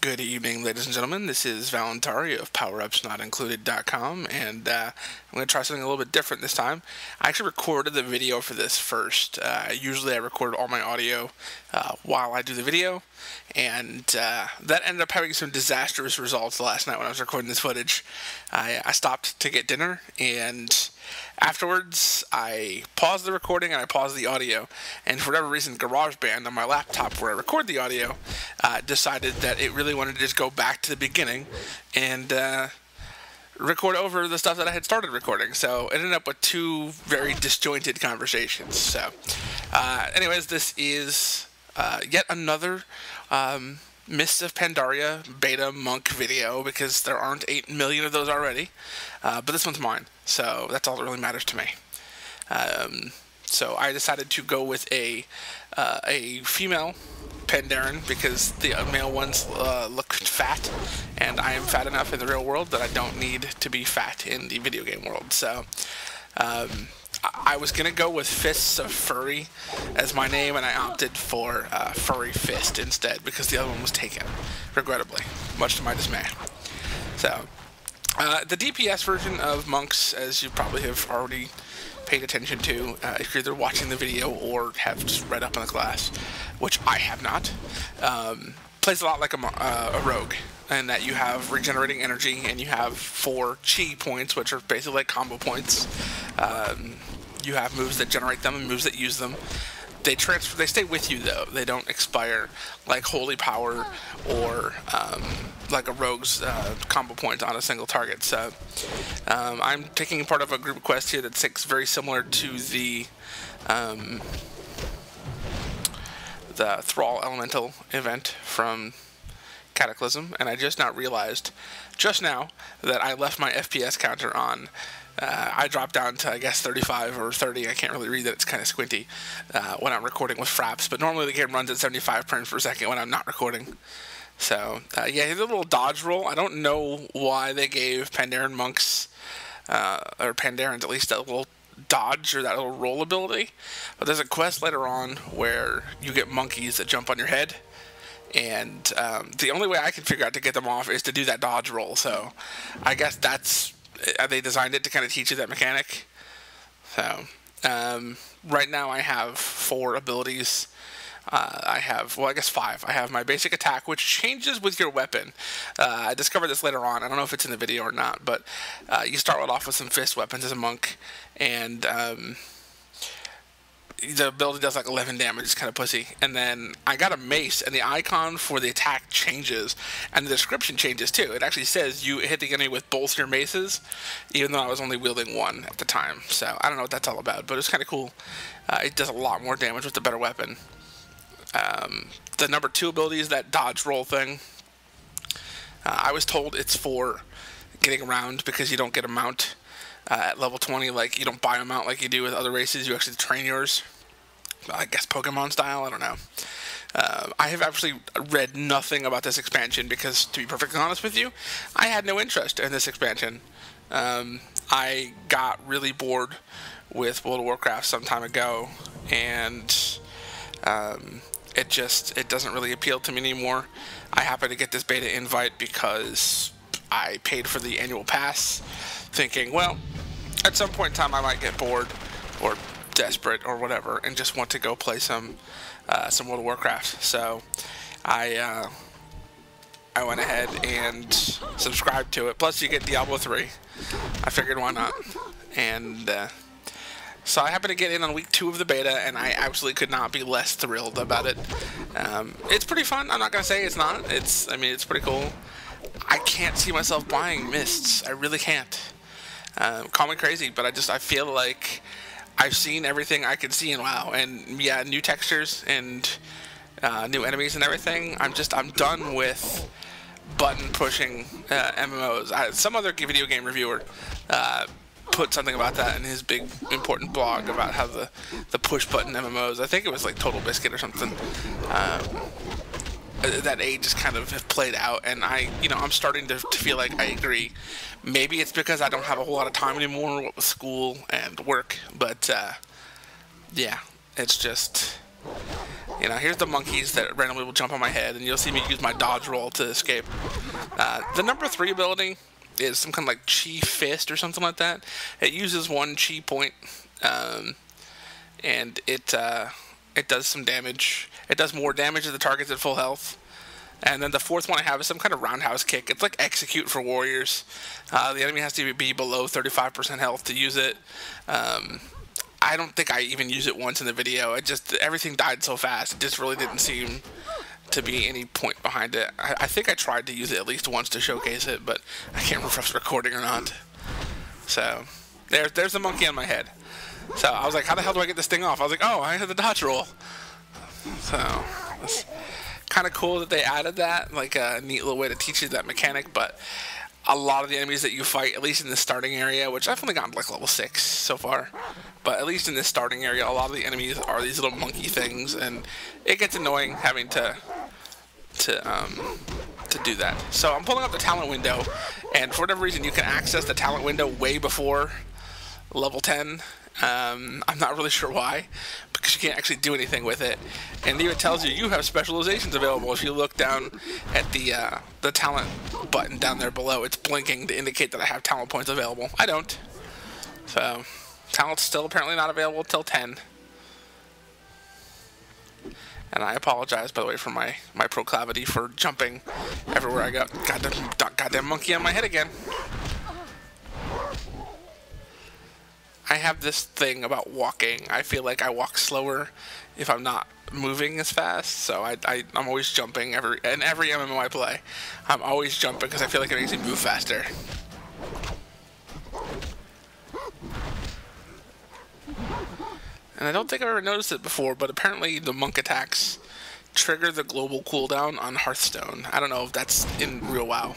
Good evening, ladies and gentlemen. This is Valentari of PowerUpsNotIncluded.com, and I'm going to try something a little bit different this time. I actually recorded the video for this first. Usually I record all my audio while I do the video, and that ended up having some disastrous results last night when I was recording this footage. I stopped to get dinner, and afterwards I paused the recording and I paused the audio, and for whatever reason GarageBand on my laptop where I record the audio decided that it really wanted to just go back to the beginning and record over the stuff that I had started recording. So it ended up with two very disjointed conversations. So anyways, this is yet another Mists of Pandaria beta monk video, because there aren't 8 million of those already, but this one's mine, so that's all that really matters to me. So I decided to go with a female Pandaren, because the male ones look fat, and I am fat enough in the real world that I don't need to be fat in the video game world. So I was going to go with Fists of Furry as my name, and I opted for Furry Fist instead, because the other one was taken, regrettably, much to my dismay. So, the DPS version of Monks, as you probably have already paid attention to, if you're either watching the video or have just read up on the class, which I have not, plays a lot like a rogue, in that you have regenerating energy, and you have 4 chi points, which are basically like combo points. You have moves that generate them and moves that use them. They transfer. They stay with you though. They don't expire like Holy Power or like a rogue's combo point on a single target. So I'm taking part of a group quest here that's very similar to the Thrall Elemental event from Cataclysm, and I just now realized that I left my FPS counter on. I dropped down to, I guess, 35 or 30. I can't really read that. It's kind of squinty when I'm recording with fraps, but normally the game runs at 75 frames per second when I'm not recording. So, yeah, here's a little dodge roll. I don't know why they gave Pandaren Monks, or Pandarens at least, that little dodge or that little roll ability, but there's a quest later on where you get monkeys that jump on your head, and the only way I can figure out to get them off is to do that dodge roll. So I guess they designed it to kind of teach you that mechanic. So right now I have 4 abilities. I have, well, I guess 5. I have my basic attack, which changes with your weapon. I discovered this later on. I don't know if it's in the video or not, but you start off with some fist weapons as a monk, and the ability does like 11 damage. It's kind of pussy. And then I got a mace, and the icon for the attack changes, and the description changes too. It actually says you hit the enemy with both your maces, even though I was only wielding one at the time. So I don't know what that's all about, but it's kind of cool. It does a lot more damage with the better weapon. The number 2 ability is that dodge roll thing. I was told it's for getting around, because you don't get a mount at level 20. Like, you don't buy a mount like you do with other races. You actually train yours, I guess Pokemon style. I don't know. I have actually read nothing about this expansion, because, to be perfectly honest with you, I had no interest in this expansion. I got really bored with World of Warcraft some time ago, and it doesn't really appeal to me anymore. I happened to get this beta invite because I paid for the annual pass, thinking, well, at some point in time I might get bored or desperate or whatever and just want to go play some World of Warcraft. So I went ahead and subscribed to it. Plus you get Diablo 3. I figured, why not? And so I happened to get in on week 2 of the beta, and I absolutely could not be less thrilled about it. It's pretty fun. I'm not gonna say it's not. I mean, it's pretty cool. I can't see myself buying Mists. I really can't. Call me crazy, but I feel like I've seen everything I could see in WoW, and yeah, new textures and new enemies and everything. I'm done with button pushing MMOs. Some other video game reviewer put something about that in his big important blog about how the push button MMOs, I think it was like Total Biscuit or something, that age is kind of have played out, and I'm starting to feel like I agree. Maybe it's because I don't have a whole lot of time anymore with school and work, but yeah, it's just You know, here's the monkeys that randomly will jump on my head, and you'll see me use my dodge roll to escape. The number 3 ability is some kind of like chi fist or something like that. It uses 1 chi point, and it does some damage. It does more damage to the targets at full health. And then the 4th one I have is some kind of roundhouse kick. It's like execute for warriors. The enemy has to be below 35% health to use it. I don't think I even used it once in the video. Everything died so fast. It just really didn't seem to be any point behind it. I think I tried to use it at least once to showcase it, but I can't remember if I was recording or not. So there's the monkey on my head. So I was like, how the hell do I get this thing off? I was like, oh, I had the dodge roll. So it's kind of cool that they added that, like a neat little way to teach you that mechanic. But a lot of the enemies that you fight, at least in the starting area, which I've only gotten like level 6 so far, but at least in this starting area, a lot of the enemies are these little monkey things, and it gets annoying having to do that. So I'm pulling up the talent window, and for whatever reason, you can access the talent window way before level 10. I'm not really sure why, because you can't actually do anything with it. And it even tells you have specializations available. If you look down at the talent button down there below, it's blinking to indicate that I have talent points available. I don't. So talent's still apparently not available till 10. And I apologize, by the way, for my proclivity for jumping everywhere I go. Goddamn monkey on my head again. I have this thing about walking. I feel like I walk slower if I'm not moving as fast, so I'm always jumping in every MMO I play. I'm always jumping because I feel like it makes me move faster. And I don't think I've ever noticed it before, but apparently the monk attacks trigger the global cooldown on Hearthstone. I don't know if that's in real WoW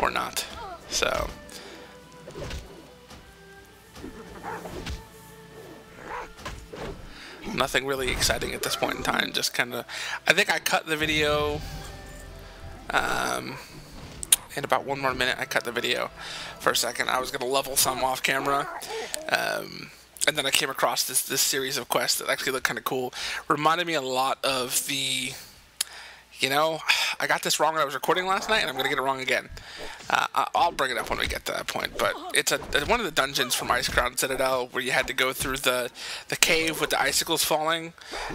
or not. So nothing really exciting at this point in time. Just kind of, I think I cut the video in about 1 more minute. I cut the video for a second. I was going to level some off camera, and then I came across this series of quests that actually looked kind of cool. Reminded me a lot of the, you know, I got this wrong when I was recording last night, and I'm going to get it wrong again. I'll bring it up when we get to that point, but it's one of the dungeons from Icecrown Citadel where you had to go through the cave with the icicles falling.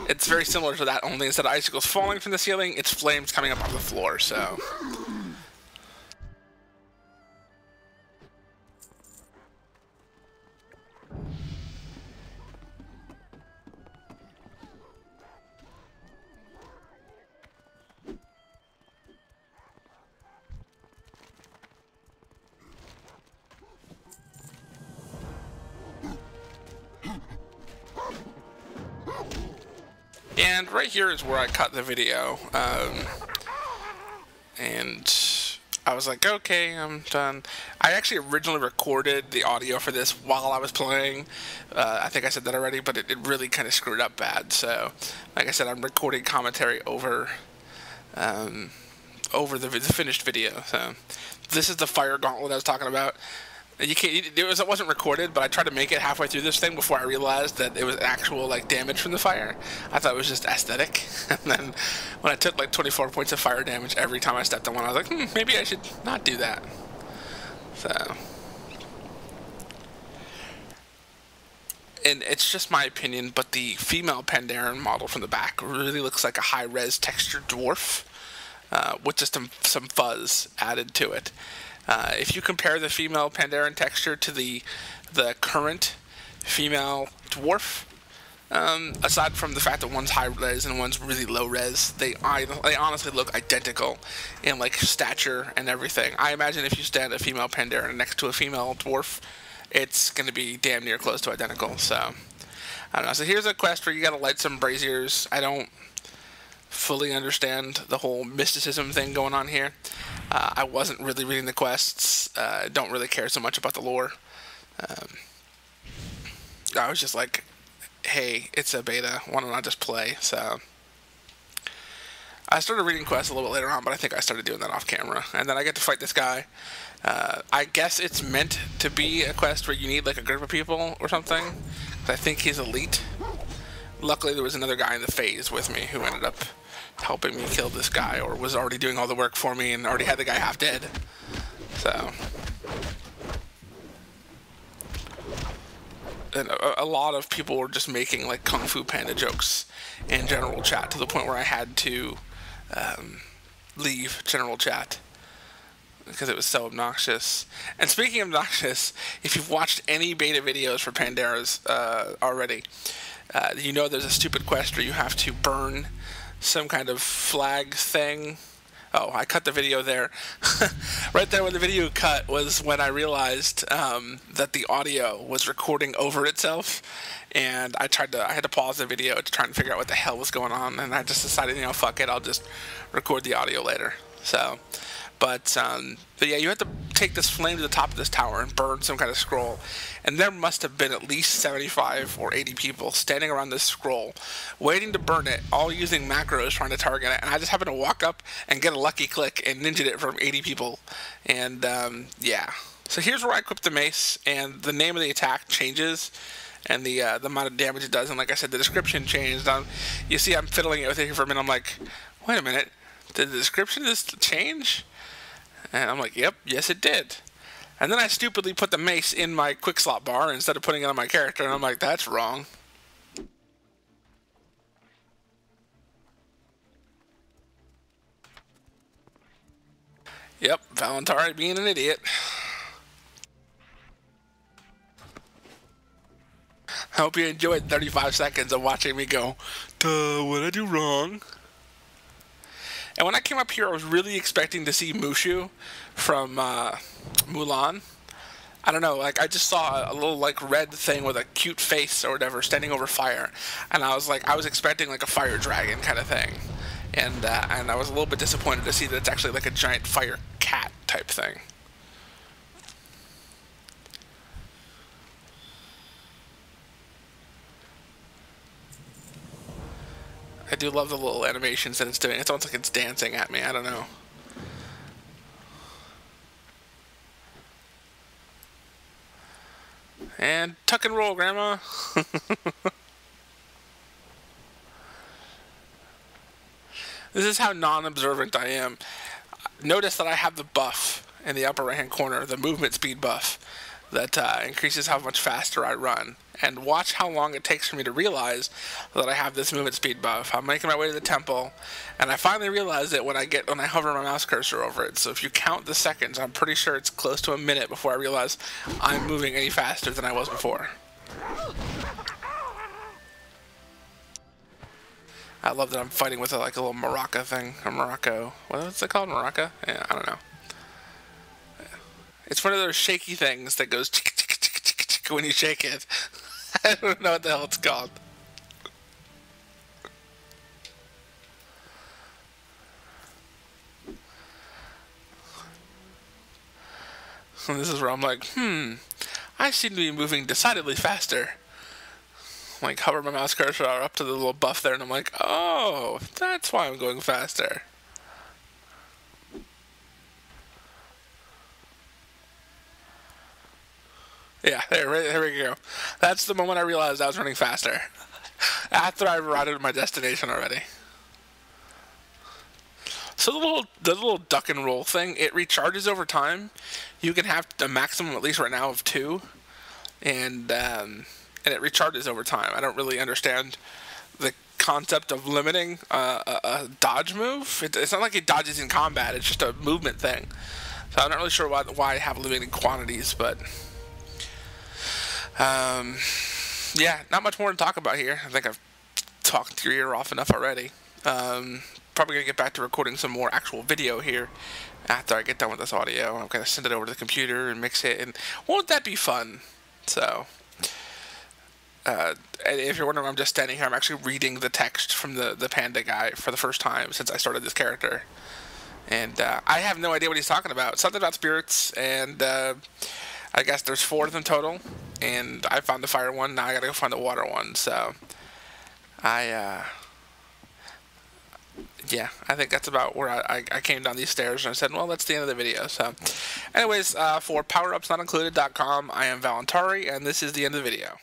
It's very similar to that, only instead of icicles falling from the ceiling, it's flames coming up off the floor, so. And right here is where I cut the video, and I was like, okay, I'm done. I actually originally recorded the audio for this while I was playing. I think I said that already, but it really kind of screwed up bad. So, like I said, I'm recording commentary over the finished video. So, this is the fire gauntlet I was talking about. You can't. It wasn't recorded, but I tried to make it halfway through this thing before I realized that it was actual like damage from the fire. I thought it was just aesthetic, and then when I took like 24 points of fire damage every time I stepped on one, I was like, maybe I should not do that. So, and it's just my opinion, but the female Pandaren model from the back really looks like a high-res textured dwarf with just some fuzz added to it. If you compare the female Pandaren texture to the current female dwarf, aside from the fact that one's high res and one's really low res, they honestly look identical in like stature and everything. I imagine if you stand a female Pandaren next to a female dwarf, it's going to be damn near close to identical. So I don't know. So here's a quest where you got to light some braziers. I don't fully understand the whole mysticism thing going on here. I wasn't really reading the quests. Don't really care so much about the lore. I was just like, hey, it's a beta. Why don't I just play? So I started reading quests a little bit later on, but I think I started doing that off camera. And then I get to fight this guy. I guess it's meant to be a quest where you need like a group of people or something. I think he's elite. luckily there was another guy in the phase with me who ended up helping me kill this guy, or was already doing all the work for me and already had the guy half dead. So, and a lot of people were just making like Kung Fu Panda jokes in general chat, to the point where I had to leave general chat because it was so obnoxious. And speaking of obnoxious, if you've watched any beta videos for Pandaras already, you know there's a stupid quest where you have to burn some kind of flag thing. Oh, I cut the video there. Right there when the video cut was when I realized that the audio was recording over itself, and I had to pause the video to try and figure out what the hell was going on, and I just decided, you know, fuck it, I'll just record the audio later. So, but yeah, you have to take this flame to the top of this tower and burn some kind of scroll, and there must have been at least 75 or 80 people standing around this scroll waiting to burn it, all using macros trying to target it, and I just happened to walk up and get a lucky click and ninja'd it from 80 people. And yeah, so here's where I equip the mace, and the name of the attack changes, and the amount of damage it does, and like I said, the description changed. You see I'm fiddling with it here for a minute. I'm like, wait a minute, did the description just change? And I'm like, yep, yes it did. And then I stupidly put the mace in my quick slot bar instead of putting it on my character, and I'm like, that's wrong. Yep, Valentari being an idiot. I hope you enjoyed 35 seconds of watching me go, duh, what'd I do wrong? And when I came up here, I was really expecting to see Mushu from Mulan. I don't know, like I just saw a little like red thing with a cute face or whatever standing over fire, and I was expecting like a fire dragon kind of thing, and I was a little bit disappointed to see that it's actually like a giant fire cat type thing. I do love the little animations that it's doing. It's almost like it's dancing at me. I don't know. And tuck and roll, Grandma. This is how non-observant I am. Notice that I have the buff in the upper right-hand corner, the movement speed buff, that increases how much faster I run. And watch how long it takes for me to realize that I have this movement speed buff. I'm making my way to the temple, and I finally realize it when I hover my mouse cursor over it. So if you count the seconds, I'm pretty sure it's close to a minute before I realize I'm moving any faster than I was before. I love that I'm fighting with like a little maraca thing, or Morocco. What's it called, maraca? Yeah, I don't know. It's one of those shaky things that goes when you shake it. I don't know what the hell it's called. And this is where I'm like, I seem to be moving decidedly faster. Like, hover my mouse cursor up to the little buff there, and I'm like, oh, that's why I'm going faster. Yeah, there we go. That's the moment I realized I was running faster. After I arrived at my destination already. So the little duck and roll thing, it recharges over time. You can have a maximum, at least right now, of 2. And it recharges over time. I don't really understand the concept of limiting a dodge move. It's not like it dodges in combat, it's just a movement thing. So I'm not really sure why I have limited quantities, but yeah, not much more to talk about here. I think I've talked your ear off enough already. Probably gonna get back to recording some more actual video here after I get done with this audio. I'm gonna send it over to the computer and mix it, and won't that be fun? So, and if you're wondering, I'm just standing here. I'm actually reading the text from the Panda guy for the first time since I started this character, and I have no idea what he's talking about. Something about spirits, and I guess there's 4 of them total, and I found the fire one. Now I gotta go find the water one. So, yeah, I think that's about where I came down these stairs, and I said, well, that's the end of the video. So, anyways, for PowerUpsNotIncluded.com, I am Valentari, and this is the end of the video.